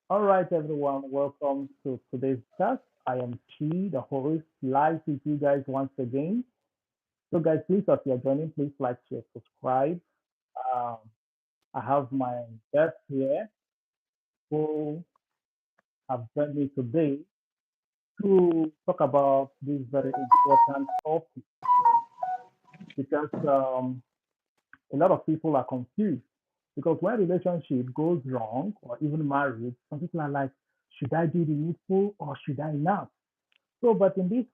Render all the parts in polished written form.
All right, everyone, welcome to today's chat. I am Chi, the host, live with you guys once again. So, guys, please, if you're joining, please like, share, subscribe. Um, I have my guest here who have joined me today to talk about this very important topic because a lot of people are confused. Because when relationship goes wrong or even marriage, some people are like, should I do the needful or should I not? So, but in this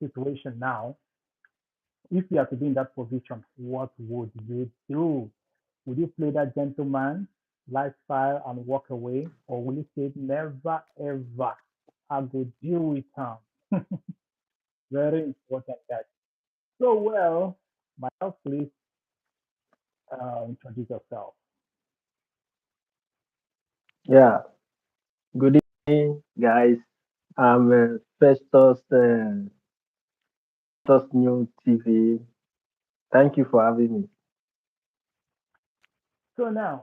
situation now, if you are to be in that position, what would you do? Would you play that gentleman lifestyle and walk away? Or will you say, never ever, I go deal with him? Very important, guys. So, well, myself, please introduce yourself. Yeah, good evening, guys. I'm Festus New TV. Thank you for having me. So, now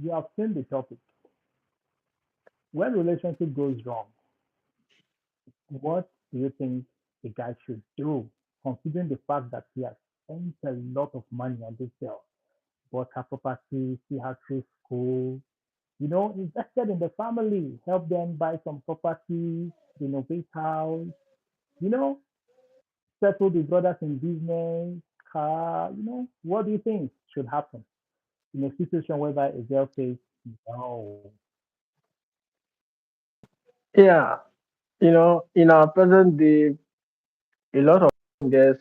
you have seen the topic. When relationship goes wrong, what do you think a guy should do, considering the fact that he has spent a lot of money on this girl, bought her property, see her through school, invested in the family, help them buy some property, renovate house, you know, settle the brothers in business, car, what do you think should happen in a situation whereby a girl says no? Yeah, in our present day, a lot of girls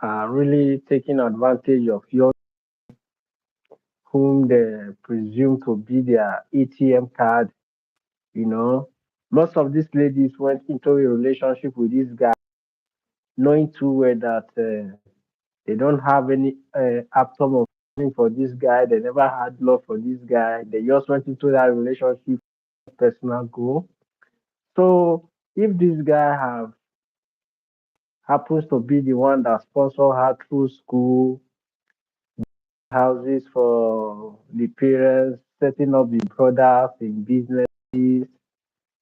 are really taking advantage of young whom they presume to be their ATM card. You know, most of these ladies went into a relationship with this guy, knowing too well that they don't have any atom of feeling for this guy. They never had love for this guy. They just went into that relationship personal goal. So if this guy have happens to be the one that sponsor her through school, houses for the parents, setting up the brothers in businesses,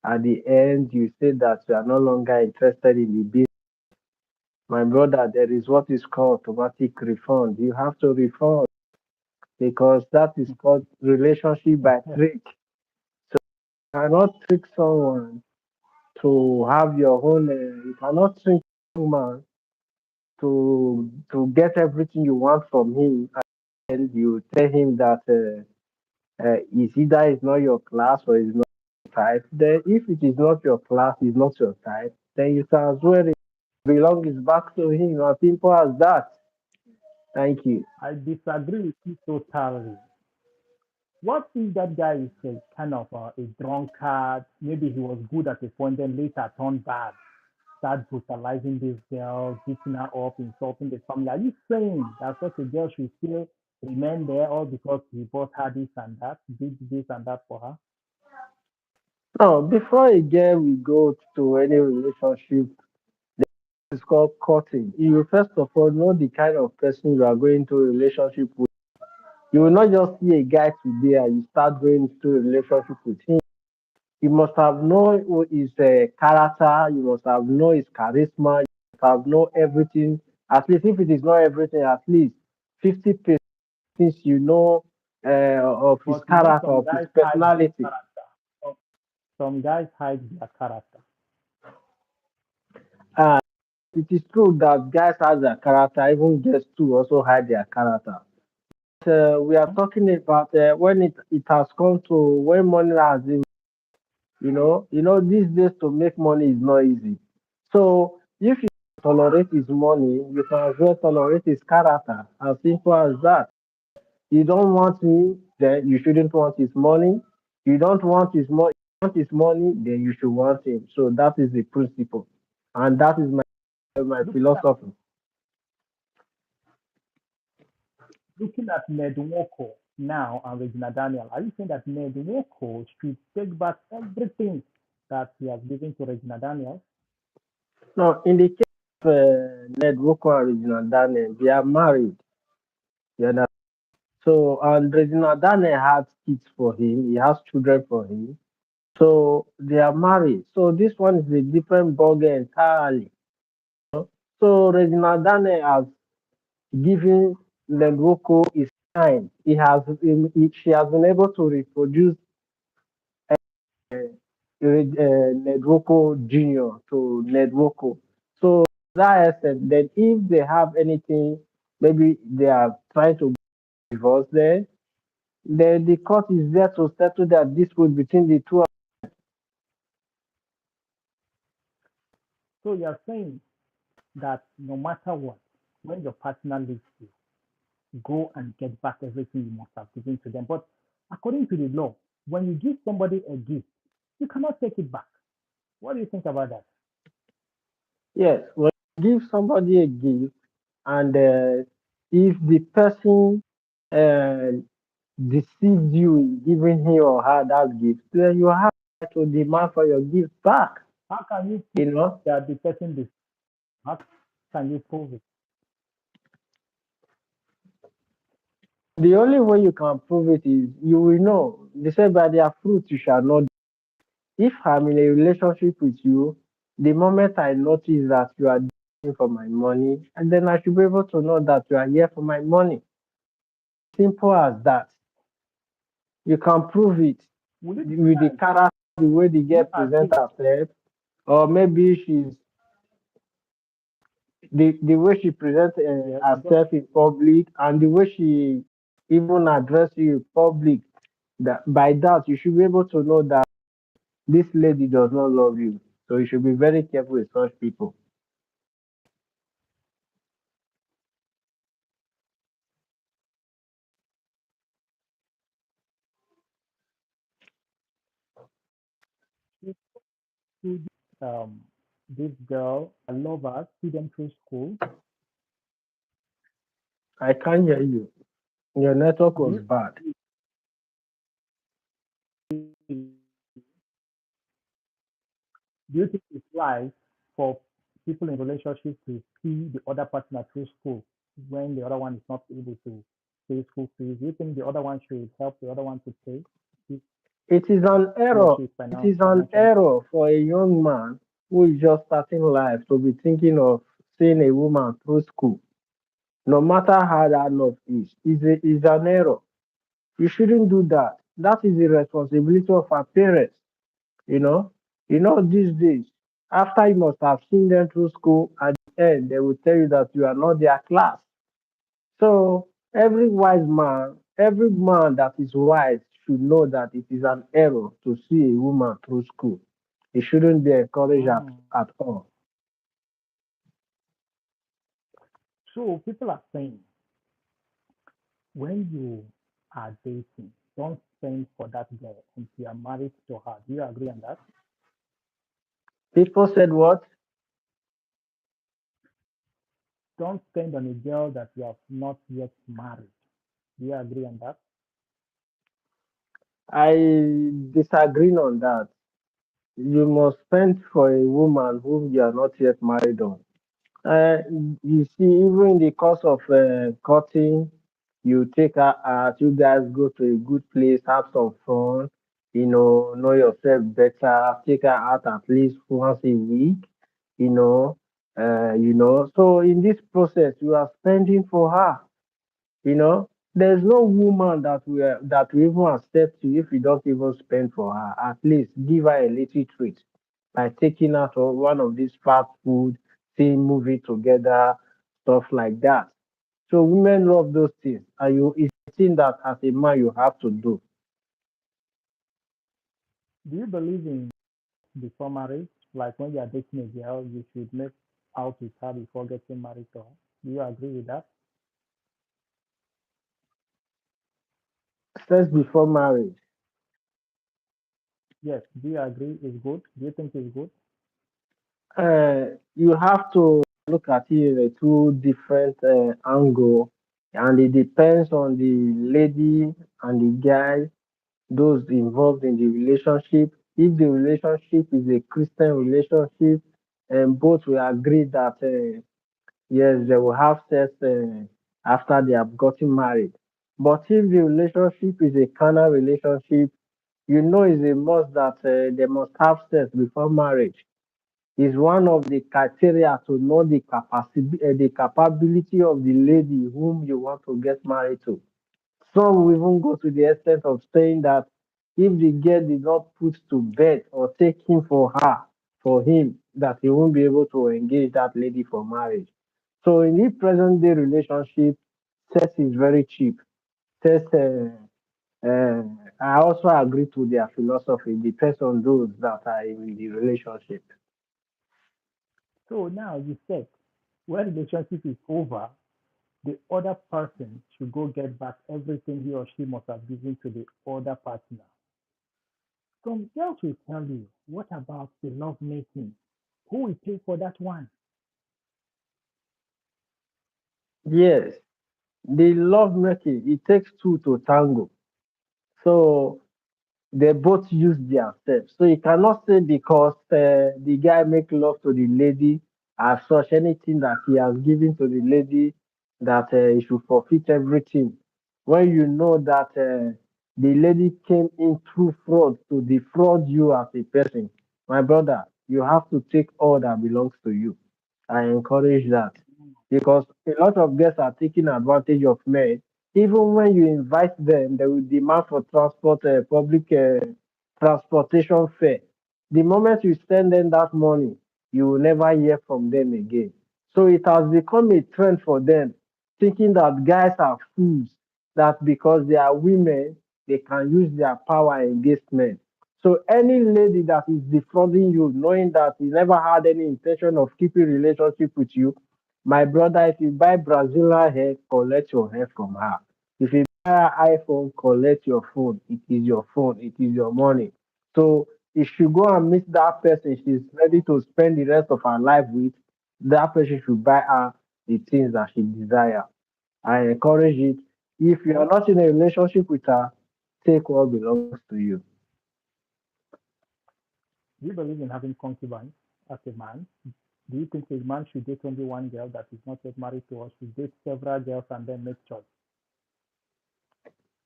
at the end you say that you are no longer interested in the business. My brother, there is what is called automatic refund. You have to refund because that is called relationship by trick. You cannot trick someone to have your own. You cannot trick someone to get everything you want from him, and you tell him that is either is not your class or is not your type. Then, if it is not your class, is not your type, then you can as well belong is back to him. As simple as that. Thank you. I disagree with you totally. What if that guy is a kind of a drunkard? Maybe he was good at a point, then later turned bad, start brutalizing this girl, beating her up, insulting the family. Are you saying that such a girl should still remain there all because he bought her this and that, did this and that for her? Now, before again we go to any relationship, it's called courting. You will first of all know the kind of person you are going to a relationship with. You will not just see a guy today and you start going into a relationship with him. You must have known his character, you must have known his charisma, you must have known everything. At least if it is not everything, at least 50% you know of his But character, some of his guys hide their personality. character. Some guys hide their character. And it is true that guys have their character, even girls too also hide their character. We are talking about when it has come to when money has been, these days to make money is not easy. So if you tolerate his money, you can as well tolerate his character. As simple as that. You don't want me, then you shouldn't want his money. You don't want his money, then you should want him. So that is the principle, and that is my Looking at philosophy. looking at Ned Nwoko now and Regina Daniel, are you saying that Ned Nwoko should take back everything that he has given to Regina Daniel? Now, in the case of Ned Rocco and Regina Daniel, they are married. You understand? So, and Reginald Daniel had kids for him. He has children for him. So they are married. So this one is a different ballgame entirely. So Reginald Daniel has given Nedwoko his time. She has been able to reproduce Nedwoko Junior to Nedwoko. So that extent, then if they have anything, maybe they are trying to divorce there, then the court is there to settle that dispute between the two. So you're saying that no matter what, when your partner leaves you, go and get back everything you must have given to them. But according to the law, when you give somebody a gift, you cannot take it back. What do you think about that? Yes, when you give somebody a gift, and if the person uh, deceives you in giving him or her that gift, then you have to demand for your gift back. How can you prove You know, that the person is? How can you prove it? the only way you can prove it is you will know. They say by their fruit you shall know. If I'm in a relationship with you, the moment I notice that you are doing for my money, and then I should be able to know that you are here for my money. Simple as that. You can prove it Will you with the character, the way the do girl you present agree? herself, or maybe the way she presents Yes, go herself in public, and the way she even address you in public. That by that you should be able to know that this lady does not love you. So you should be very careful with such people. ahead. To this girl, I love her, see them through school. I can't hear you. Your network Do was you bad. do you think it's right for people in relationships to see the other partner through school when the other one is not able to pay school fees? Do you think the other one should help the other one to pay if It is an he or error. she is It is an financially? error for a young man who is just starting life to be thinking of seeing a woman through school. No matter how that love is an error. You shouldn't do that. That is the responsibility of our parents. You know, these days, after you must have seen them through school, at the end, they will tell you that you are not their class. So every man that is wise should know that it is an error to see a woman through school. It shouldn't be encouraged Mm. at all. So people are saying when you are dating, don't spend for that girl until you are married to her. Do you agree on that? People said what? Don't spend on a girl that you have not yet married. Do you agree on that? I disagree on that. You must spend for a woman whom you are not yet married on. Uh, you see, even in the course of cutting, you take her out, you guys go to a good place, have some fun, know yourself better, take her out at least once a week, you know, So in this process, you are spending for her. There's no woman that will even accept you if you don't even spend for her. At least give her a little treat by taking her to one of these fast food, seeing movie together, stuff like that. So women love those things, and it's a thing that as a man you have to do. Do you believe in before marriage? Like when you are dating a girl, you should make out with her before getting married to her. Do you agree with that? Sex before marriage. Yes. Do you agree it's good? Do you think it's good? You have to look at it in a two different angle, and it depends on the lady and the guy, those involved in the relationship. If the relationship is a Christian relationship, and both will agree that yes, they will have sex after they have gotten married. But if the relationship is a carnal relationship, you know it's a must that they must have sex before marriage. Is one of the criteria to know the capability of the lady whom you want to get married to. Some will even go to the extent of saying that if the girl did not put to bed or take him for her, for him, that he won't be able to engage that lady for marriage. So in the present day relationship, sex is very cheap. Sex, I also agree to their philosophy. Depends on those that are in the relationship. So now you said when relationship is over, the other person should go get back everything he or she must have given to the other partner. Some girls will tell you, what about the love making? Who will pay for that one? Yes, the love making, it takes two to tango. So they both use their steps. So you cannot say because the guy make love to the lady as such, anything that he has given to the lady, that he should forfeit everything. When you know that the lady came in through fraud to defraud you as a person, my brother, you have to take all that belongs to you. I encourage that because a lot of girls are taking advantage of men. Even when you invite them, they will demand for public transportation fare. The moment you send them that money, you will never hear from them again. So it has become a trend for them, thinking that guys are fools, that because they are women, they can use their power against men. So any lady that is defrauding you, knowing that he never had any intention of keeping relationship with you, my brother, if you buy Brazilian hair, collect your hair from her. If you buy an iPhone, collect your phone. It is your phone. It is your money. So if you go and meet that person she's ready to spend the rest of her life with, that person should buy her the things that she desire. I encourage it. If you are Okay. not in a relationship with her, take what belongs to you. Do you believe in having concubines as a man? Do you think a man should date only one girl that is not yet married to, or should date several girls and then make choice?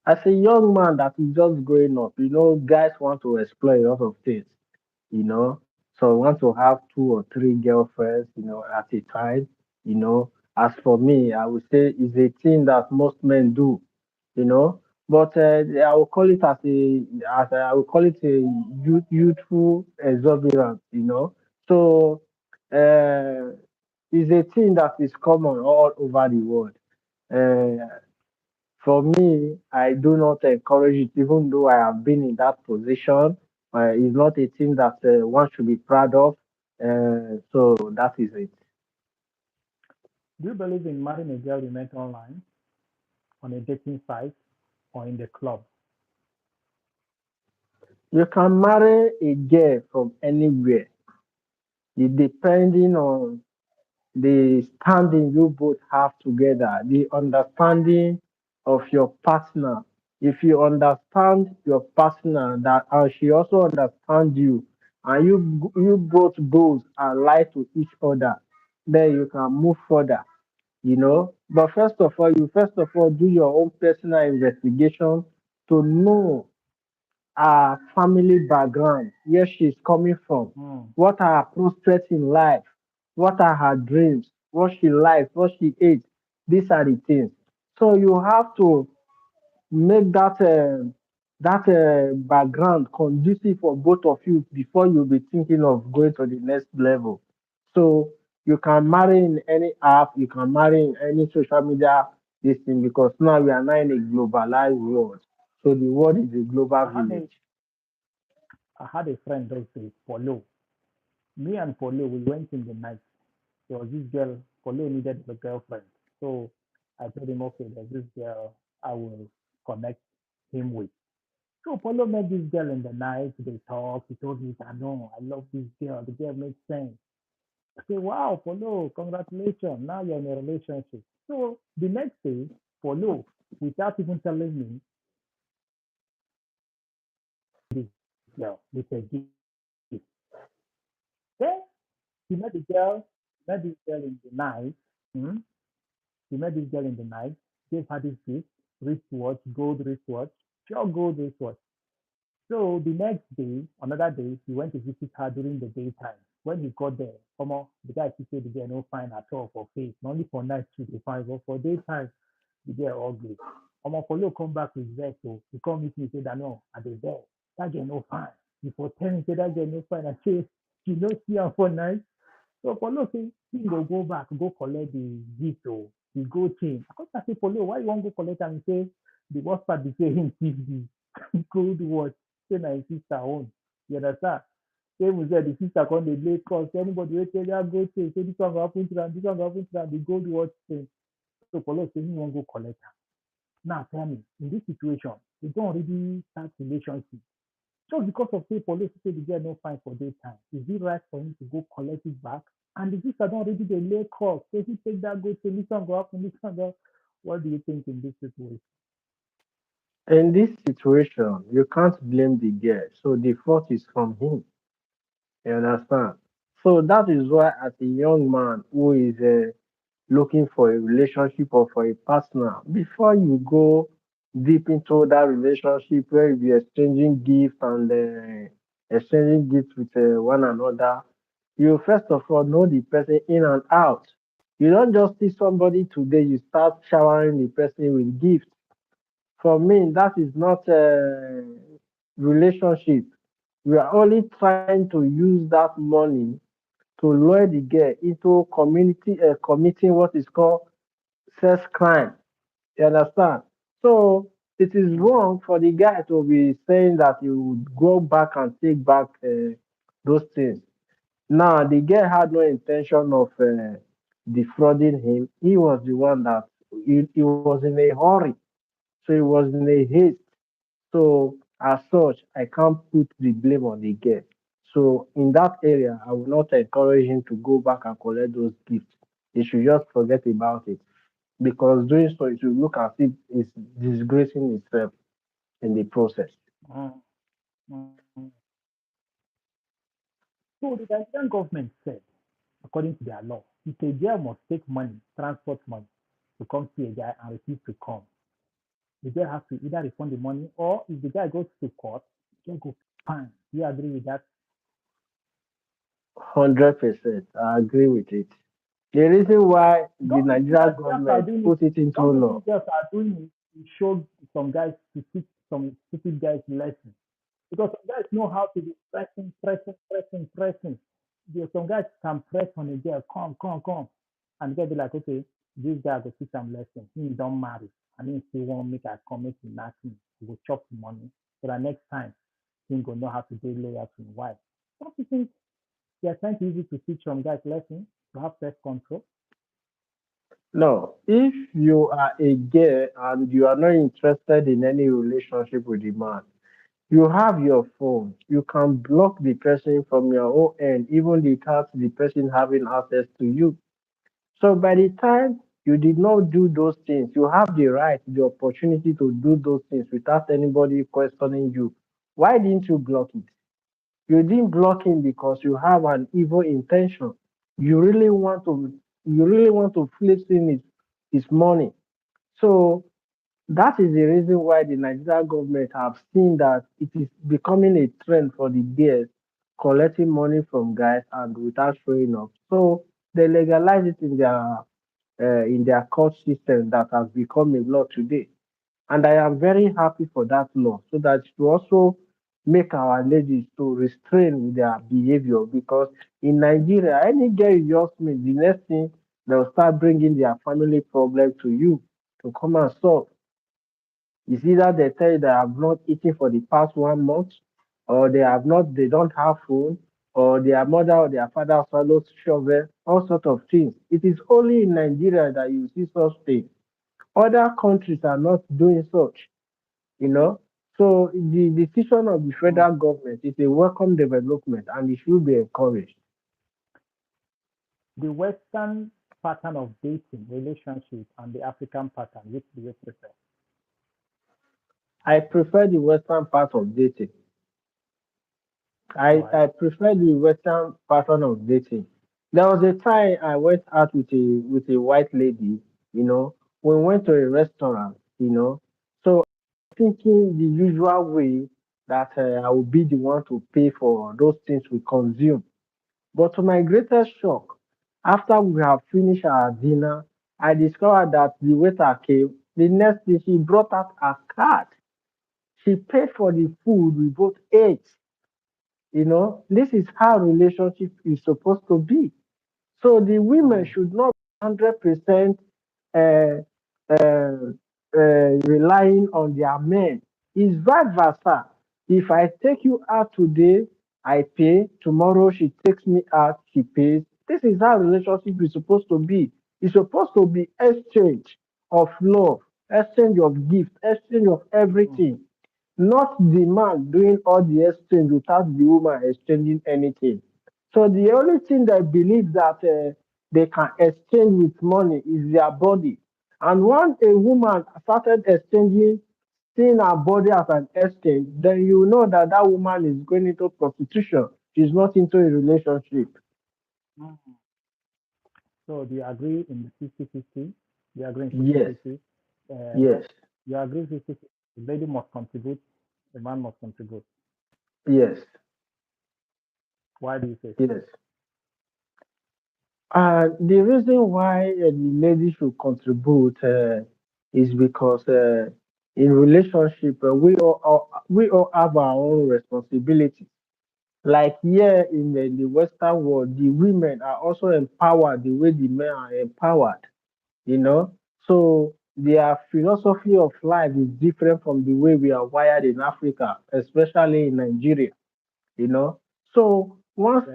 As a young man that is just growing up, guys want to explore a lot of things, so want to have two or three girlfriends, at a time, As for me, I would say it's a thing that most men do, you know. But I will call it I will call it a youthful exuberance, So uh, it's a thing that is common all over the world. Uh, for me, I do not encourage it, even though I have been in that position. It's not a thing that one should be proud of. So that is it. Do you believe in marrying a girl you met online, on a dating site, or in the club? You can marry a girl from anywhere, it depending on the standing you both have together, the understanding of your partner. If you understand your partner that and she also understands you, and you both goes and lie to each other, then you can move further. But first of all do your own personal investigation to know her family background, where she's coming from, Hmm. what are her prospects in life, what are her dreams, what she likes, what she hates. These are the things. So you have to make that background conducive for both of you before you be thinking of going to the next level. So you can marry in any app, you can marry in any social media this thing because now we are now in a globalized world. So the world is a global I had a village. I had a friend those days, Polo. Me and Polo, we went in the night. There was this girl, Polo needed a girlfriend. So I told him, okay, there's this girl I will connect him with. So Polo met this girl in the night. They talked. He told me, I know, I love this girl. The girl makes sense. I said, wow, Polo, congratulations. Now you're in a relationship. So the next day, Polo, without even telling me, this girl with a gift. Then he met the girl, met this girl in the night. Hmm? He met this girl in the night, gave her this gift. wristwatch, gold wristwatch, pure gold wristwatch. So the next day, another day, he went to visit her during the daytime. When he got there, the guy she said the girl no fine at all for face. Not only for night she dey fine, but for daytime the girl ugly. Follow come back with vex o. He come meet me say that no, I dey vex. That girl no fine. He for tell me say that girl no fine. I say she no see am for night. So Follow say he go back, go collect the gift o, the gold chain. I come ask say Follow, why you wan go collect am? He say the worst part be say him thief the gold watch, say na him sister own. You understand? Say even sef the sister come dey lay call say anybody wey take dat gold chain say dis one go happen to am, dis one go happen to am, the gold watch chain. So Follow say him wan go collect am. Now tell me, in this situation, they don already start relationship. Just because of say police say the girl no fine for daytime, is it right for him to go collect it back? And the sister don already dey lay call say he take that gold chain, this one go happen, this one go. What do you think in this situation? In this situation, you can't blame the girl, so the fault is from him. You understand? So that is why, as a young man who is looking for a relationship or for a partner, before you go deep into that relationship where you be exchanging gifts with one another, you first of all know the person in and out. You don't just see somebody today, you start showering the person with gifts. For me, that is not a relationship. We are only trying to use that money to lure the girl into committing what is called sex crime. You understand? So it is Mm, wrong for the guy to be saying that he would go back and take back those things. Now, the girl had no intention of defrauding him. He was the one that he was in a hurry. So he was in a haste. So as such, I can't put the blame on the girl. So in that area, I will not encourage him to go back and collect those gifts. He should just forget about it because doing so, it will look as if it's disgracing itself in the process. mm, mm. So the Nigerian government said, according to their law, if a girl must take money, transport money, to come see a guy and refuse to come, the girl has to either refund the money or if the guy goes to court, the girl go fine. Do you agree with that? 100%, I agree with it. The reason why the Don't you think Nigerian that girls are government doing it? put it into Don't you law. think girls are doing it to show some guys to teach some stupid guys lesson? Because some guys know how to be pressing. Some guys can press on a girl, come. And the girl be like, okay, this guy go teach some lesson. He don't marry. And he still want make I come make him knack me. He go chop the money. So that next time, he go know how to be loyal to his wife. Don't you think they are trying to use it to teach some guys lesson to have self control? No, if you are a girl and you are not interested in any relationship with the man, you have your phone. You can block the person from your own end, even without the person having access to you. So by the time you did not do those things, you have the right, the opportunity to do those things without anybody questioning you. Why didn't you block it? You didn't block him because you have an evil intention. You really want to you really want to flip in his money. So that is the reason why the Nigerian government have seen that it is becoming a trend for the girls collecting money from guys and without showing up. So they legalize it in their court system that has become a law today. And I am very happy for that law so that to also make our ladies to restrain with their behavior because in Nigeria, any girl you just meet, the next thing they'll start bringing their family problem to you to come and solve. It's either they tell you they have not eaten for the past 1 month, or they don't have food, or their mother or their father swallowed shovel, all sorts of things. It is only in Nigeria that you see such things. Other countries are not doing such, you know. So the decision of the Mm. federal government is a welcome development and it should be encouraged. The Western pattern of dating, relationship, and the African pattern, which do you prefer? I prefer the western part of dating. Why? I prefer the western pattern of dating. There was a time I went out with a white lady, you know. We went to a restaurant, you know. thinking the usual way that I will be the one to pay for those things we consume. But to my greatest shock, after we have finished our dinner, I discovered that the waiter came. The next thing, she brought out a card. She paid for the food we both ate. This is how relationship is supposed to be. So the women mm, should not be 100% uh, uh, relying on their men. It's vice versa. If I take you out today, I pay. Tomorrow she takes me out, she pays. This is how relationship is supposed to be. It's supposed to be exchange of love, exchange of gift, exchange of mm, everything. Not the man doing all the exchange without the woman exchanging anything. So the only thing they believe that they can exchange with money is their body. And once a woman started exchanging, seeing her body as an exchange, then you know that that woman is going into prostitution. She's not into a relationship. mm. So do you agree in 50-50? Do you agree in Yes, 50-50? yes, You agree 50-50? The lady must contribute, the man must contribute. yes, Why do you say so? yes. The reason why the lady should contribute is because in relationship we all have our own responsibilities. Like here in the Western world, the women are also empowered the way the men are empowered. You know, so their philosophy of life is different from the way we are wired in Africa, especially in Nigeria. you know. So Okay.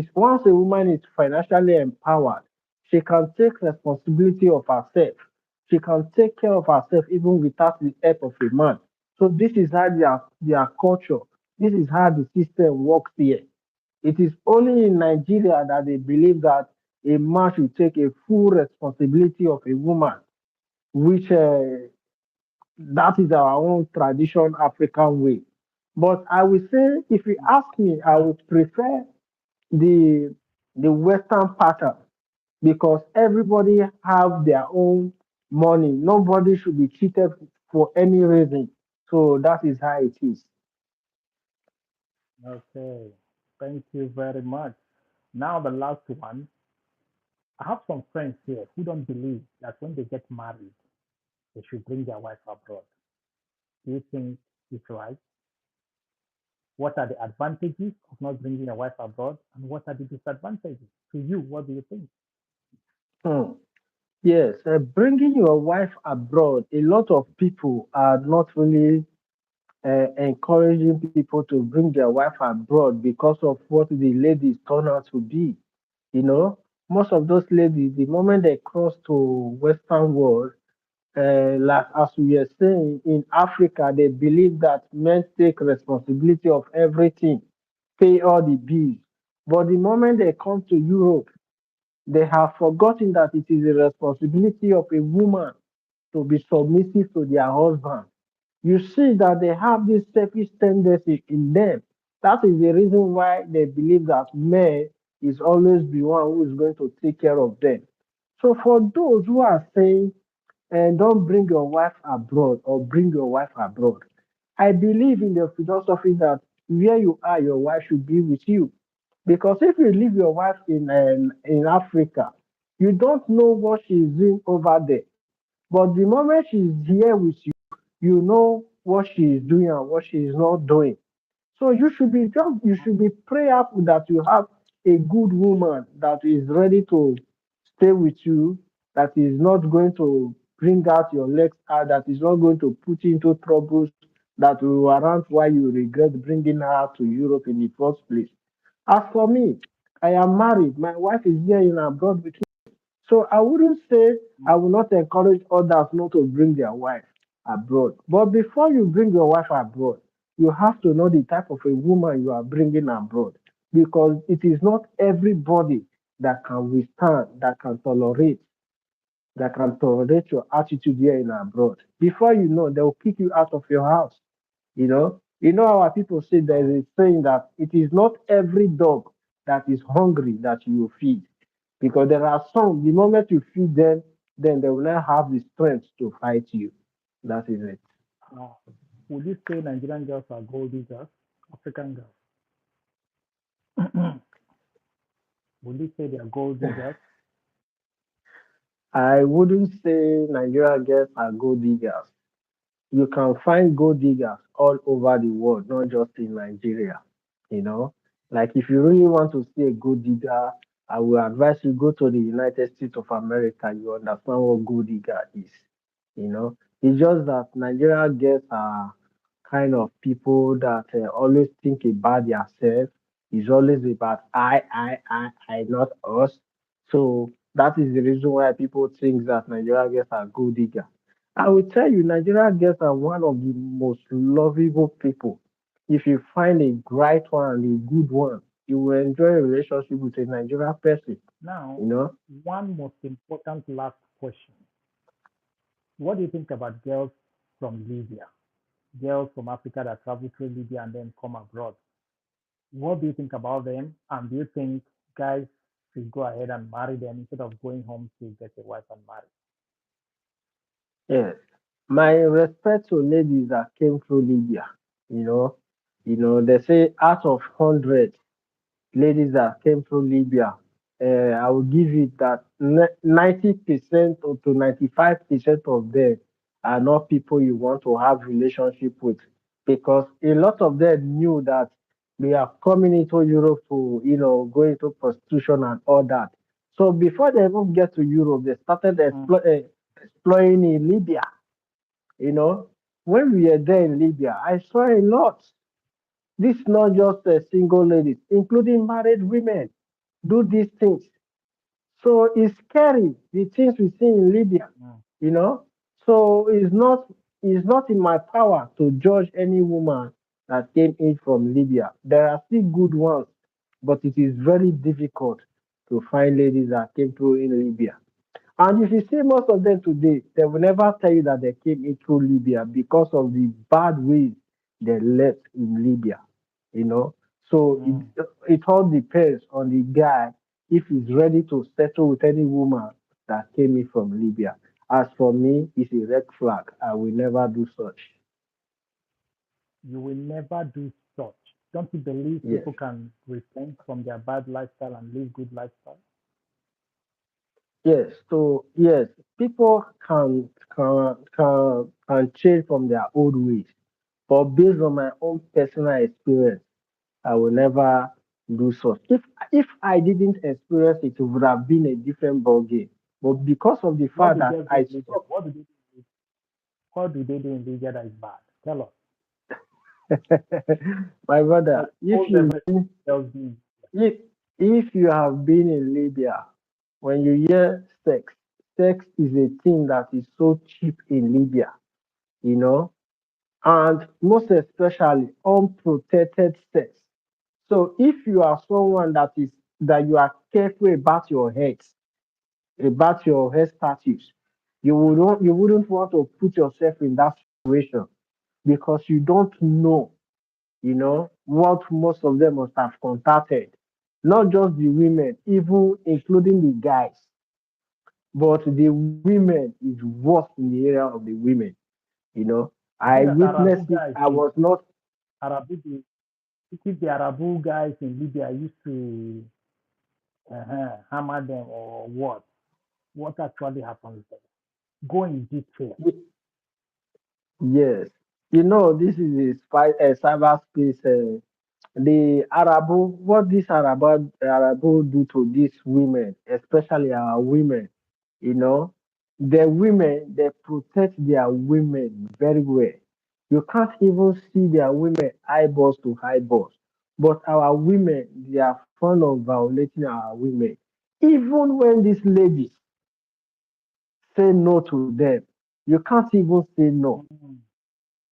once a woman is financially empowered, she can take responsibility of herself. She can take care of herself even without the help of a man. So this is how their culture, this is how the system works here. It is only in Nigeria that they believe that a man should take a full responsibility of a woman, which that is our own tradition African way. But I will say, if you ask me, I Now, would prefer the the Western pattern because everybody have their own money. Nobody should be cheated for any reason. So that is how it is. okay. Thank you very much. Now the last one. I have some friends here who don't believe that when they get married, they should bring their wife abroad. Do you think it's right? What are the advantages of not bringing a wife abroad, and what are the disadvantages? To you, what do you think? Hmm. Yes, bringing your wife abroad, a lot of people are not really encouraging people to bring their wife abroad because of what the ladies turn out to be. You know, most of those ladies, the moment they cross to Western world, like as we are saying in Africa, they believe that men take responsibility of everything, pay all the bills. But the moment they come to Europe, they have forgotten that it is the responsibility of a woman to be submissive to their husband. You see that they have this selfish tendency in them. That is the reason why they believe that man is always the one who is going to take care of them. So for those who are saying, and don't bring your wife abroad or bring your wife abroad, I believe in the philosophy that where you are, your wife should be with you. Because if you leave your wife in Africa, you don't know what she's doing over there. But the moment she's here with you, you know what she is doing and what she is not doing. So you should be prayerful that you have a good woman that is ready to stay with you, that is not going to bring out your legs out, that is not going to put you into troubles that will warrant why you regret bringing her to Europe in the first place. As for me, I am married. My wife is here in abroad with me. So I wouldn't say I will not encourage others not to bring their wife abroad. But before you bring your wife abroad, you have to know the type of a woman you are bringing abroad because it is not everybody that can withstand, that can tolerate your attitude here in abroad. Before you know, they will kick you out of your house. Our people say there Oh, is a saying that it is not every dog that is hungry that you feed. Because there are some, the moment you feed them, then they will not have the strength to fight you. That is it. Uh, would you say Nigerian girls are gold diggers? African girls? Would you say they are gold diggers? I wouldn't say Nigerian girls are gold diggers. You can find gold diggers all over the world, not just in Nigeria. You know, like if you really want to see a gold digger, I will advise you go to the United States of America. You understand what gold digger is. It's just that Nigerian girls are kind of people that always think about themselves. It's always about I, not us. So that is the reason why people think that Nigerian girls are gold digger. I will tell you, Nigerian girls are one of the most lovable people. If you find a bright one and a good one, you will enjoy a relationship with a Nigerian person. Now, You know, one most important last question. What do you think about girls from Libya? Girls from Africa that travel through Libya and then come abroad. What do you think about them? And do you think guys should go ahead and marry them instead of going home to get a wife and marry? yes. My respect to ladies that came through Libya. You know, they say out of 100 ladies that came through Libya, I will give it that 90% or to 95% of them are not people you want to have relationship with, because a lot of them knew that they are coming into Europe to, go into prostitution and all that. So before they even get to Europe, they started Mm, exploring in Libya. You know, when we were there in Libya, I saw a lot. This not just single ladies, including married women, do these things. So it's scary, the things we see in Libya, mm. you know. So it's not in my power to judge any woman that came in from Libya. There are still good ones, but it is very difficult to find ladies that came through in Libya. And if you see most of them today, they will never tell you that they came in through Libya because of the bad ways they left in Libya. You know, so it Mm. it all depends on the guy if he's ready to settle with any woman that came in from Libya. As for me, it's a red flag. I will never do such. You will never do such. Don't you believe Yes, people can repent from their bad lifestyle and live good lifestyle? yes. So yes, people can change from their old ways, but based on my own personal experience, I will never do such. If I didn't experience it, it would have been a different ball game. But because of the What fact do that girls do I in Libya? saw, What do they do in Libya that is bad? Tell us. my brother, Expose everything girls do. if if you have been in Libya, when you hear sex is a thing that is so cheap in Libya, you know, and most especially unprotected sex. So if you are someone that you are careful about your health status, you wouldn't want to put yourself in that situation because you don't know, what most of them must have contacted. Not just the women, even including the guys, but the women is worse in the area of the women. You know, Is I it that witnessed Arabu it. guys, I was not. Arabu, if the Arabu guys in Libya used to hammer them or what? What actually happens there? Go in detail. Yes, this is a cyberspace. The Arabu, what this Arabu do to these women, especially our women, you know, the women, they protect their women very well. You can't even see their women eyeballs to eyeballs. But our women, they are fond of violating our women. Even when these ladies say no to them, you can't even say no. Mm.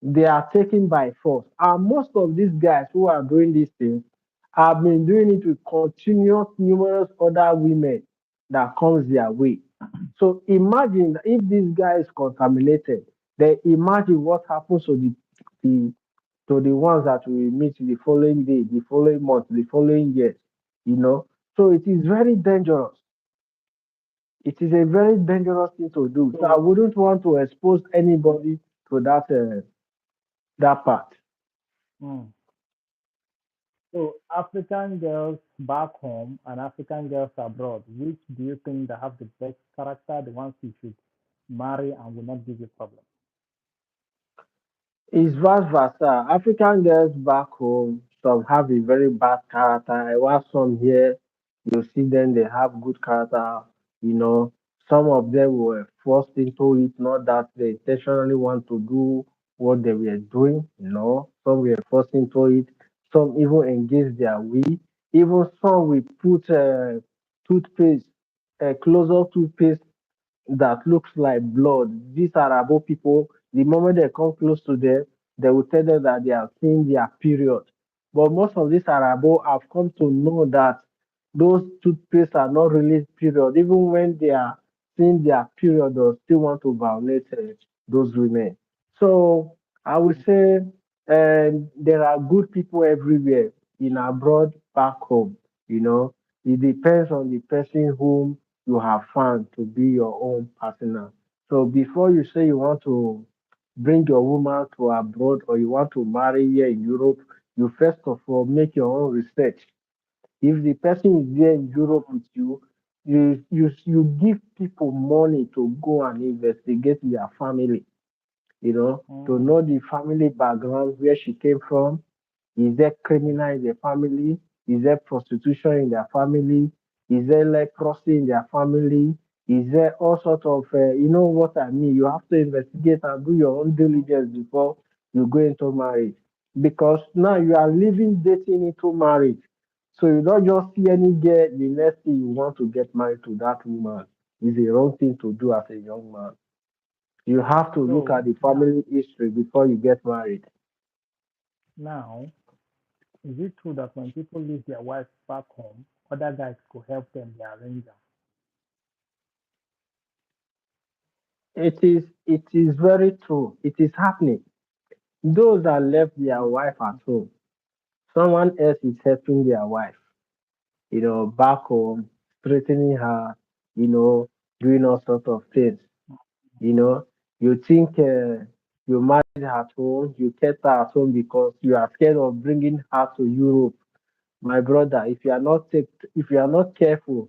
They are taken by force. And most of these guys who are doing these things have been doing it with continuous numerous other women that comes their way. So imagine if this guy is contaminated, then imagine what happens the to the ones that we meet the following day, the following month, the following years. You know, so it is very dangerous. It is a very dangerous thing to do. So I So, wouldn't want to expose anybody to that. that part. Mm. So African girls back home and African girls abroad, which do you think that have the best character, the ones you should marry and will not give you problem? It's vice versa. African girls back home, some have a very bad character. While some here, you see them, they have good character. You know, some of them were forced into it, not that they intentionally want to do what they were doing. No, some were forced into it. Some even engaged their will. Even some will put toothpaste, close-up toothpaste that looks like blood. These Arabo people, the moment they come close to them, they will tell them that they are seeing their period. But most of these Arabo have come to know that those toothpaste are not really period. Even when they are seeing their period, they still want to violate those women. So I would say there are good people everywhere in abroad, back home. You know, it depends on the person whom you have found to be your own partner. So before you say you want to bring your woman to abroad or you want to marry here in Europe, you first of all make your own research. If the person is there in Europe with you, you give people money to go and investigate their family, to Mm. know the family background, where she came from. Is there criminal in the family? Is there prostitution in their family? Is there leprosy in their family? Is there all sort of, you know what I mean? You have to investigate and do your own diligence before you go into marriage. Because now you are living dating into marriage. So you don't just see any girl, the next thing you want to get married to that woman. Is a wrong thing to do as a young man. You have to look at So the family history before you get married. now, is it true that when people leave their wives back home, other guys could help them, they arrange them? It is very true. It is happening. Those that left their wife at home, someone else is helping their wife, back home, straightening her, doing all sorts of things. You know, you think you married her at home, you kept her at home because you are scared of bringing her to Europe. My brother, if you are not careful,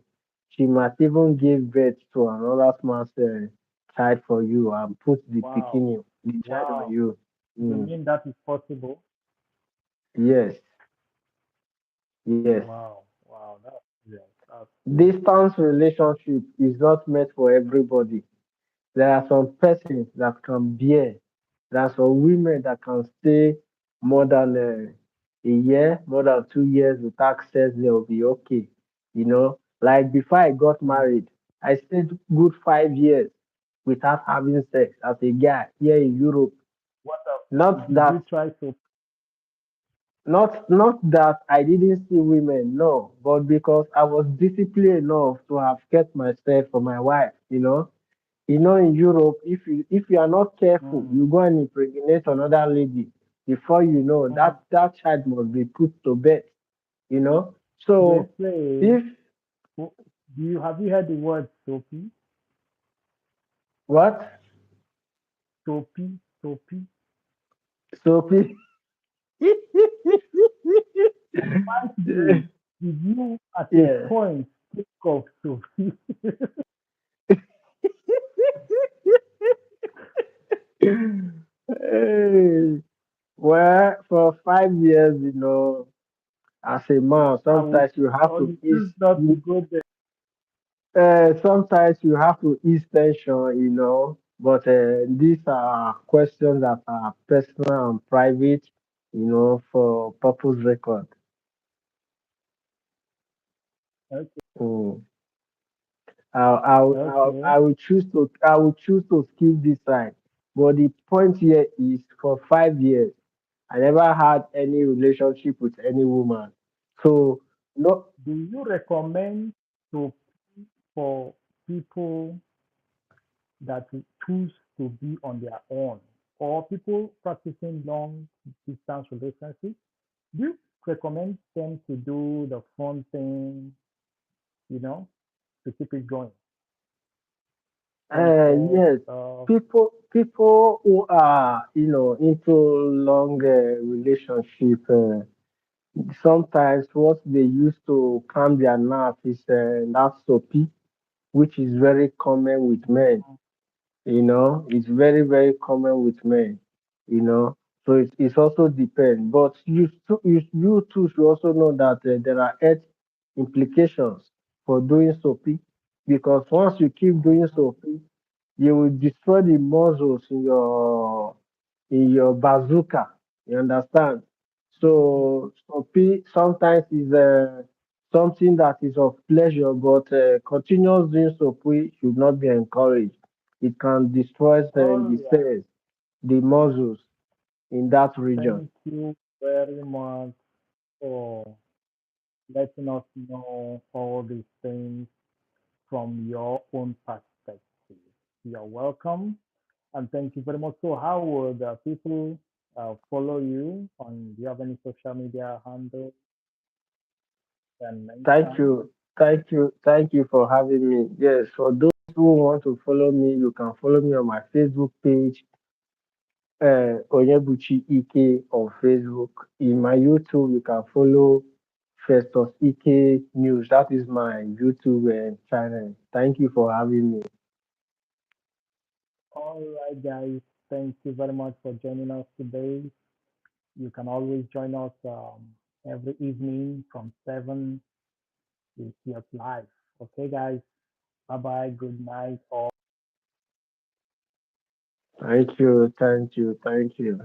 she might even give birth to another man's child for you and put Wow. the child on Wow. you. You Mm. mean that is possible? Yes, yes. Wow. Wow. That's yes, that's true. Distance relationship is not meant for everybody. There are some persons that can bear. There are some women that can stay more than a year, more than 2 years without sex. They'll be okay. Like before I got Mm. married, I stayed good 5 years without having sex as a guy here in Europe. What Not did you that, try to not that I didn't see women, no, but because I was disciplined enough to have kept myself for my wife. In Europe, if you are not careful, mm. you go and impregnate another lady. Before you know, Mm. that child must be put to bed. You know. They So say if do you have you heard the word Sophie? what? Sophie, Sophie. So Please, did you at a yeah. point think of Sophie? Hey, well, for 5 years, as a man, I would sometimes you have to choose not to go there. sometimes you have to ease tension, but these are questions that are personal and private, for purpose record. Okay, Mm. okay. I will choose to skip this side. But the point here is for 5 years, I never had any relationship with any woman. So no, Do you recommend to for people that choose to be on their own or people practicing long distance relationships? Do you recommend them to do the fun thing, you know, to keep it going? friendship Yes, stuff. people who are into long relationship. Sometimes what they use to calm their nerve is that soapy, which is very common with men. It's very very common with men. You know, so it's also depend. But you too should also know that there are health implications for doing soapy, because once you keep doing soapy, you will destroy the muscles in your bazooka. You understand? So sometimes is something that is of pleasure, but continuous doing soapy should not be encouraged. It can destroy All the right. cells, the muscles in that region. Thank you very much for letting us know all these things from your own perspective. You're welcome. And thank you very much. So, how would people follow you on? Do you have any social media handle you can Thank mention? you, thank you for having me. Yes, for those who want to follow me, you can follow me on my Facebook page, Onyebuchi Ike on Facebook. In my YouTube, you can follow Festus Ike News. That is my YouTube channel. Thank you for having me. All right, guys. Thank you very much for joining us today. You can always join us every evening from 7 to 8 live. Okay, guys. Bye bye. Good night. All. Thank you, thank you, thank you.